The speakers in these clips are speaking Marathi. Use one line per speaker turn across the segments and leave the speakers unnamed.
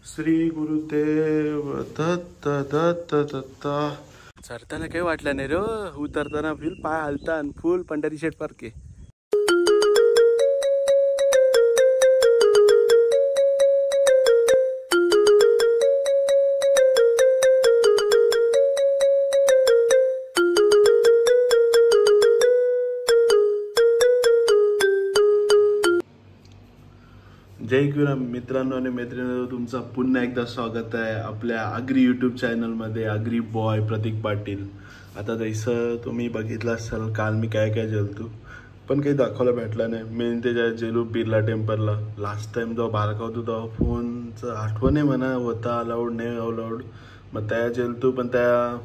श्री गुरुदेव दत्त दत्त दत्ता. चढताना काही वाटलं नाही रे, उतरताना फुल पाय हलता आणि फुल पंढरी शेट पार्के. जय गुराम मित्रांनो आणि मैत्रिणींनो, तुमचं पुन्हा एकदा स्वागत आहे आपल्या आगरी यूट्यूब चॅनलमध्ये. आगरी बॉय प्रतीक पाटील. आता जसं तुम्ही बघितलं असाल काल मी काय काय जेलतो, पण काही दाखवायला भेटलं नाही. मेन ते ज्या जेलू बिर्ला टेम्पलला लास्ट टाइम जेव्हा बारका होतो तेव्हा फोनचं आठवण आहे म्हणा होता अलाउड नाही अलाउड. मग त्या जेलतो पण त्या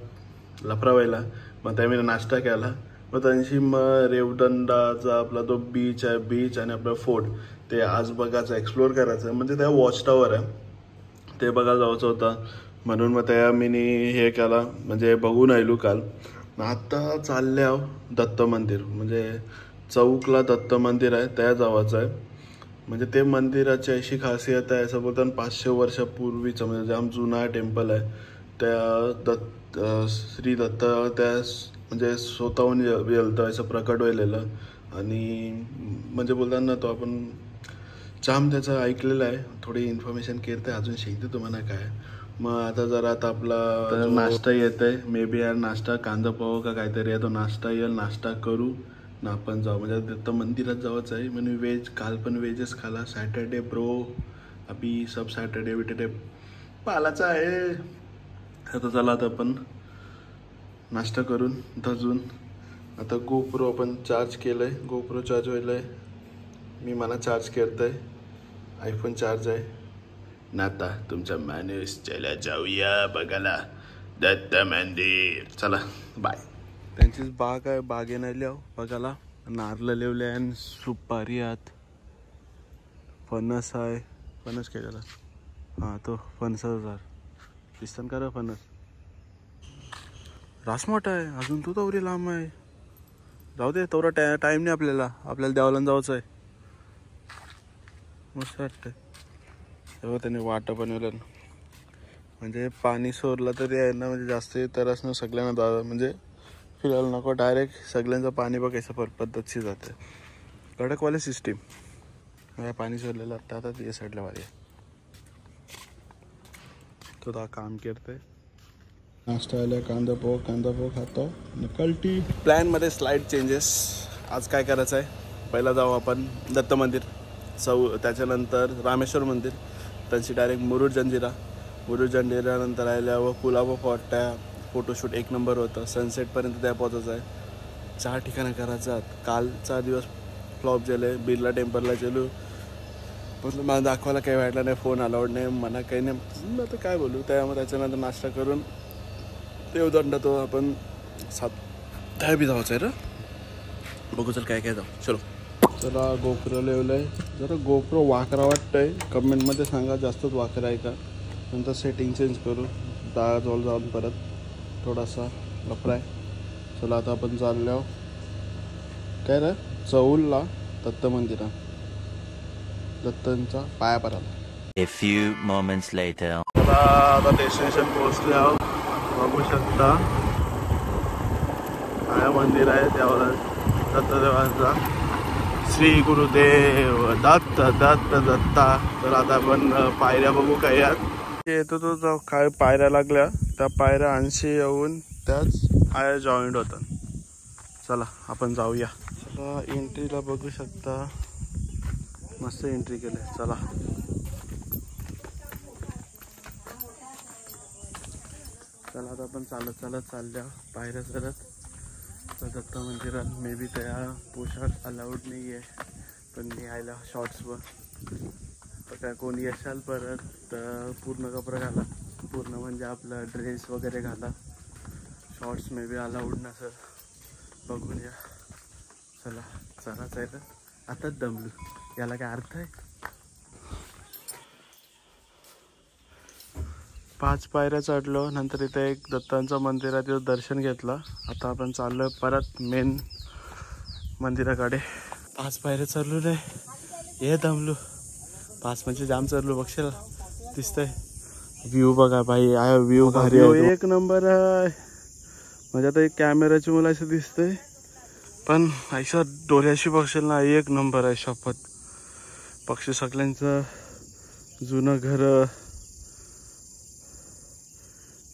लफरावायला मग त्या मी नाश्ता केला. मग त्यांची मग रेवदंडाचा आपला तो बीच आहे, बीच आणि आपला फोर्ट ते आज बघायचं, एक्सप्लोअर करायचं. म्हणजे त्या वॉच टॉवर आहे ते बघायला जायचं होतं, म्हणून मग त्या मी हे केला, म्हणजे बघून आलो काल. आता चालल्या दत्त मंदिर, म्हणजे चौकला दत्त मंदिर आहे त्या जावाचं आहे. म्हणजे ते मंदिराची अशी खासियत आहे, असं बोलतात 500 वर्षापूर्वीचं, म्हणजे जाम जुना टेम्पल आहे. त्या श्री दत्त त्या म्हणजे स्वतःहून येलतं असं प्रकट व्हायलेलं. आणि म्हणजे बोलताना तो आपण जाम त्याचं ऐकलेलं आहे, थोडी इन्फॉर्मेशन करते अजून शिकते तुम्हाला काय. मग आता जरा आता आपला नाश्ता येत आहे, मे बी यार नाश्ता कांदा पाव का काहीतरी आहे, तो नाश्ता येईल, नाश्ता करू ना आपण जाऊ. म्हणजे दत्त मंदिरात जावंच आहे. म्हणून व्हेज काल पण व्हेजच खाला. सॅटर्डे ब्रो अभी सब सॅटर्डे विटरडे पालाचा आहे. आता चला आता आपण नाश्ता करून धजून. आता गोप्रो आपण चार्ज केलं आहे, गोप्रो चार्ज व्हायला आहे. मी मला चार्ज करत आहे, आयफोन चार्ज आहे ना. आता तुमचा माणूस चला जाऊया बघायला दत्त मंदिर. चला बाय. त्यांचीच बाग आहे, बागे नाही लिहाव बघायला. नारळ लिवले आणि सुपारी आत, फणस आहे. फणस काय झाला? हां तो फणसाचा झाड दिसतं का रे फणस. रासमोठा आहे अजून, तो तवरी लांब आहे. जाऊ दे, तेवढा टाईम नाही आपल्याला देवाला जायचं आहे. मस्त वाटतं तेव्हा त्याने वाटा बनवलं, म्हणजे पाणी सोडलं तरी आहे ना, म्हणजे जास्त तरच ना सगळ्यांना म्हणजे फिरायला नको, डायरेक्ट सगळ्यांचं पाणी बघायचं पद्धतशी जातं. कडकवाले सिस्टीम पाणी सोडलेलं आता ते साईडला वारी आहे. तो दा काम करते. नाश्ता आला, कांदा पोह खातो निकलटी. प्लॅनमध्ये स्लाइड चेंजेस. आज काय करायचं आहे, पहिला जाऊ आपण दत्त मंदिर, त्याच्यानंतर रामेश्वर मंदिर, त्यांची डायरेक्ट मुरुड जंजिरानंतर आल्यावर कुलाबा फॉर्ट. फोटोशूट एक नंबर होतं. सनसेटपर्यंत त्या पोचायचं आहे. 4 ठिकाणं करायचं. कालचा दिवस फ्लॉप झाले. बिर्ला टेम्पलला गेलो, पण मला दाखवायला काही वाटलं नाही, फोन अलाउड नाही मला काही नाही. आता काय बोलू. त्याच्यानंतर नाश्ता करून देवदंड तो आपण 7 बी जायचं आहे रे. बघू चल काय काय जाऊ. चलो चला. गोप्रो लेवलं आहे, जरा गोप्रो वाकरा वाटतंय. कमेंटमध्ये सांगा जास्तच वाकरा आहे का, नंतर सेटिंग चेंज करू. जवळ जाऊन परत थोडासा लफडा आहे. चला आता आपण चाललो काय रे चौलला दत्त मंदिरा, दत्तांचा पाया पडायला.
A few moments later.
आता डेस्टिनेशन पोहोचले आहोत. बघू शकता पाया मंदिर आहे त्यावर दत्तदेवांचा. श्री गुरुदेव दत्त दत्त दत्ता. तर आता आपण पायऱ्या बघू काय यात येतो तो काय पायऱ्या लागल्या, त्या पायऱ्या 80 येऊन त्याच पाया जॉईंट होतात. चला आपण जाऊया. चला एंट्रीला बघू शकता, मस्त एंट्री केली. चला चला आता आपण चालत चालल्या पायऱ्या करत दत्त मंदिरात. मे बी त्या पोशाख अलाउड नाही आहे, पण मी आयला शॉर्ट्सवर. तर काय कोणी यशाल परत तर पूर्ण कपडा घाला, पूर्ण म्हणजे आपला ड्रेस वगैरे घाला. शॉर्ट्स मे बी अलाउड नसेल, बघून या. चला चालत आताच दमलो, याला काय अर्थ आहे. 5 पायऱ्या चढलो, नंतर इथे एक दत्तांचं मंदिर आहे, तिथं दर्शन घेतलं. आता आपण चाललो परत मेन मंदिराकडे. 5 पायऱ्या चढलो रे, हे दमलो. 5 म्हणजे जाम चढलो, बघशील दिसतंय. व्ह्यू बघा भाई, व्ह्यू भारी आहे, एक नंबर आहे. म्हणजे आता एक कॅमेराची मला असं दिसतंय, पण ऐसा डोळ्याशी बघशील ना, एक नंबर आहे शपथ. पक्षी सगळ्यांचं जुनं घर,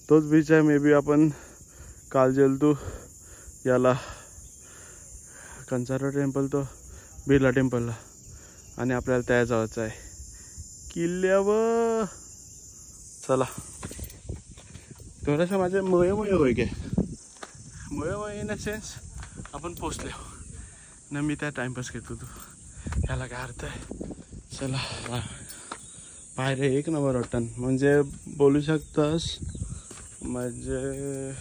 तोच बीच आहे. मे बी आपण काल गेलतो याला कंसारा टेम्पल, तो बिर्ला टेम्पलला, आणि आपल्याला त्या जायचं आहे किल्ल्यावर. चला, थोडासा माझ्या मुळे होय गे, मुळे इन अ सेन्स आपण पोचले ना. मी त्या टाइमपास घेतो तू, ह्याला काय अर्थ आहे. चला बाहेर एक नंबर वाटतं, म्हणजे बोलू शकतास. म्हणजे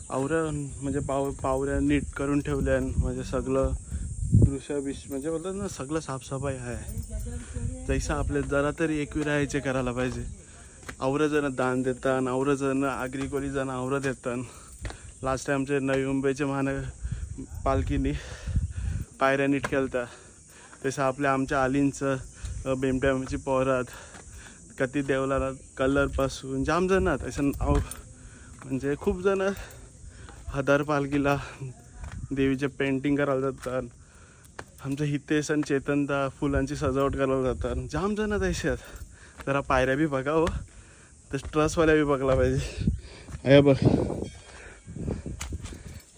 आवऱ्या, म्हणजे पावऱ्या नीट करून ठेवल्या, म्हणजे सगळं दृश्य म्हणजे बोलतात ना, सगळं साफसफाई आहे. जैसा आपल्या जरा तरी एकविरायचे करायला पाहिजे. आवरं जण दान देतात, आवरं जण आगरी कोली जण आवरं देतात. लास्ट टाइमचे नवी मुंबईचे पालखीने पायऱ्या नीट केलता, तसं आमच्या आलींचं बेमट्याची पोरात कधी देवला कलरपासून जाम जण तसं म्हणजे खूप जण हदार पालखीला देवीचे पेंटिंग करायला जातात. आमच्या हितेश आणि चेतनदा फुलांची सजावट करायला जातात. जाम जण तशात. जरा पायऱ्या बी बघा हो, तर ट्रसवाल्या बी बघला पाहिजे. आहे बघ,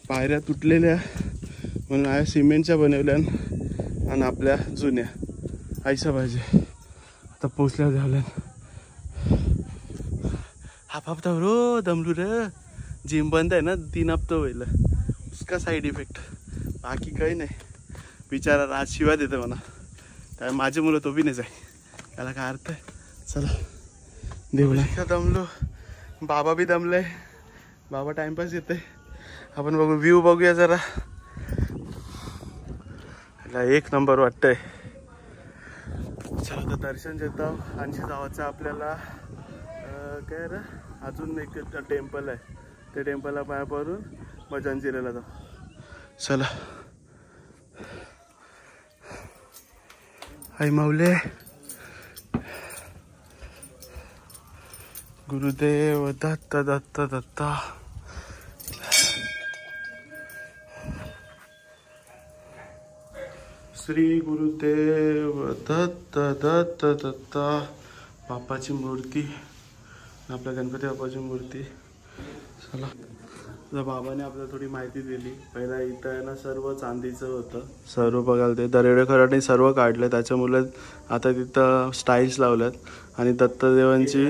पायऱ्या तुटलेल्या म्हणून आहे सिमेंटच्या बनवल्या आणि आपल्या जुन्या आयसा पाहिजे. आता पोचल्या झाल्या. हाफ हप्ता रो दमलू रे, जिम बंद आहे ना, 3 हप्ता होईल. उसका साईड इफेक्ट, बाकी काही नाही. बिचारा राज शिवाय देतं म्हणा, त्या माझी मुलं तो बी नाही जाय, त्याला काय अर्थ आहे. चला देवला दमलो, बाबा बी दमले, बाबा टाइमपास येते. आपण बघू, व्ह्यू बघूया जरा. एक नंबर वाटतंय. चला तर दर्शन घेतो. आणखी जावाचं आपल्याला काय रे, अजून एक टेम्पल आहे, ते टेम्पलला पाया पडून मग जंजिऱ्याला जाऊ. चला आई माऊले, गुरुदेव दत्त दत्त दत्ता. श्री गुरुदेव दत्त दत्त दत्ता. बाप्पाची मूर्ती, आपल्या गणपती बाप्पाची मूर्ती. चला, तर बाबाने आपल्याला थोडी माहिती दिली. पहिला इथं आहे ना सर्व चांदीचं होतं, सर्व बघायला ते दरेडे खराटे सर्व काढले, त्याच्यामुळे आता तिथं स्टाईल्स लावल्यात. आणि दत्तदेवांची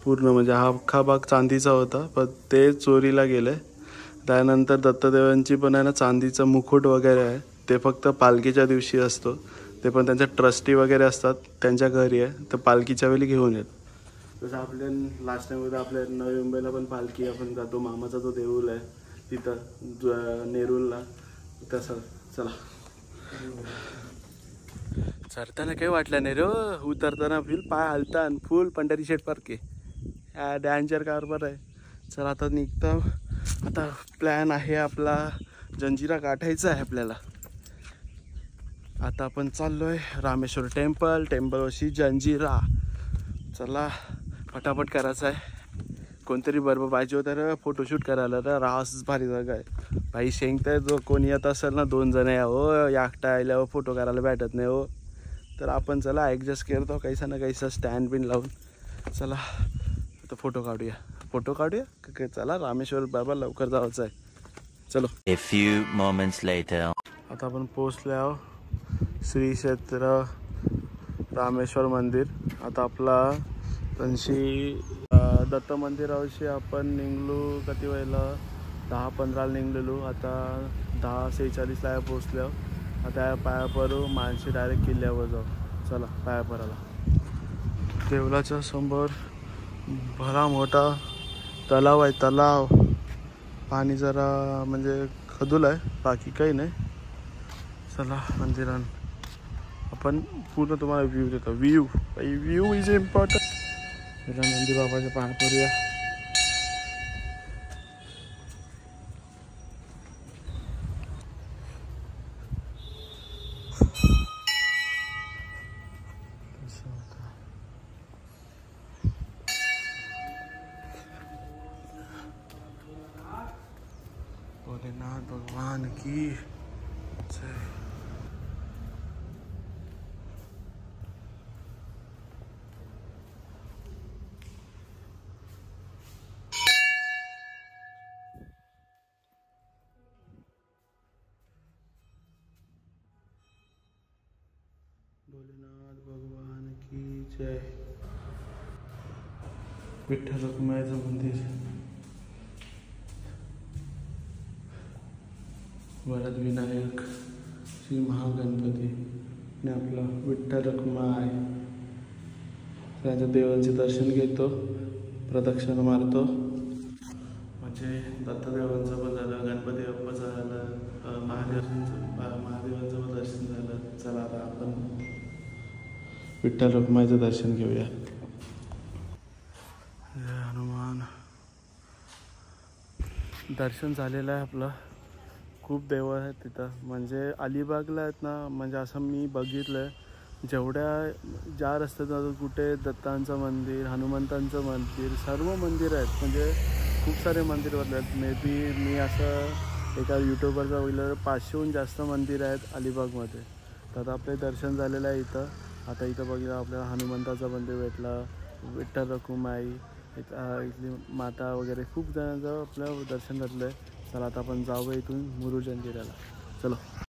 पूर्ण म्हणजे हा अख्खा भाग चांदीचा होता, पण ते चोरीला गेले. त्यानंतर दत्तदेवांची पण आहे ना चांदीचं मुकुट वगैरे आहे, ते फक्त पालखीच्या दिवशी असतो. ते पण त्यांच्या ट्रस्टी वगैरे असतात, त्यांच्या घरी आहे, तर पालखीच्या वेळी घेऊन येत. तसं आपल्या लास्ट टाइम आपल्या नवी मुंबईला पण पालखी आपण जातो, मामाचा जो देऊळ आहे तिथं नेरूलला, तसं. चला, चढताना काही वाटलं नाही रे, उतरताना फुल पाय हलता आणि फुल पंढरी शेट पार्क आहे, डॅन्जर कारभार आहे. चला आता निघतो. आता प्लॅन आहे आपला जंजिरा गाठायचा आहे आपल्याला. आता आपण चाललोय रामेश्वर टेम्पलवरशी जंजिरा. चला फटाफट करायचं आहे. कोणतरी बरोबर पाहिजे होतं रे फोटोशूट करायला, तर रास भारी जागा आहे भाई. शेंगताय जो कोणी येत असेल ना, 2 जण या हो, एकटा आल्यावर फोटो करायला भेटत नाही हो. तर आपण चला ॲडजस्ट करतो कैसा ना कैसा स्टँड बिन लावून. चला आता फोटो काढूया काय. चला रामेश्वर बाबा लवकर जायचं आहे. चलो.
A few moments later.
आता आपण पोचले आहो श्री क्षेत्र रामेश्वर मंदिर. आता आपला तशी दत्त मंदिराविषयी आपण निघलो किती वेळेला, 10-15 निघलेलो. आता 10:46ला पोचलो. आता पाया पडू, मानसी डायरेक्ट किल्ल्यावर जाऊ. चला पाया पडायला. देवळाच्या समोर भला मोठा तलाव आहे, तलाव. पाणी जरा म्हणजे खदूल आहे, बाकी काही नाही. चला मंदिरात आपण पूर्ण तुम्हाला व्ह्यू देतो. View is important. त्याला नंदी बाबाच्या पाया पडूया. भगवान की जय। भोलेनाथ भगवान की जय। विठ्ठल रखुमाईचं मंदिर, वरद विनायक श्री महागणपती आणि आपला विठ्ठल रखुमाई त्याच्या देवाचे दर्शन घेतो, प्रदक्षिणा मारतो. म्हणजे दत्तदेवांचं पण झालं, गणपती बाप्पाचं झालं, महादेवांचं पण दर्शन झालं. चला आता आपण विठ्ठल रखुमाईचं दर्शन घेऊया. जय हनुमान. दर्शन झालेलं आहे आपलं. खूप देव आहेत तिथं, म्हणजे अलिबागला आहेत ना, म्हणजे असं मी बघितलं आहे ज्या रस्त्यात कुठे दत्तांचं मंदिर, हनुमंतांचं मंदिर, सर्व मंदिर आहेत. म्हणजे खूप सारे मंदिर बदलतात. मे बी मी असं एका यूट्यूबरचा बघितलं 500हून जास्त मंदिर आहेत अलिबागमध्ये. तर आपले दर्शन झालेलं आहे इथं. आता इथं बघितलं आपल्याला हनुमंताचा मंदिर भेटला, विठ्ठल रखुमाई, इथली माता वगैरे खूप जणांचं आपलं दर्शन घातलं आहे. चला आता आपण जाऊया इथून मुरुड जंजिऱ्याला. चलो.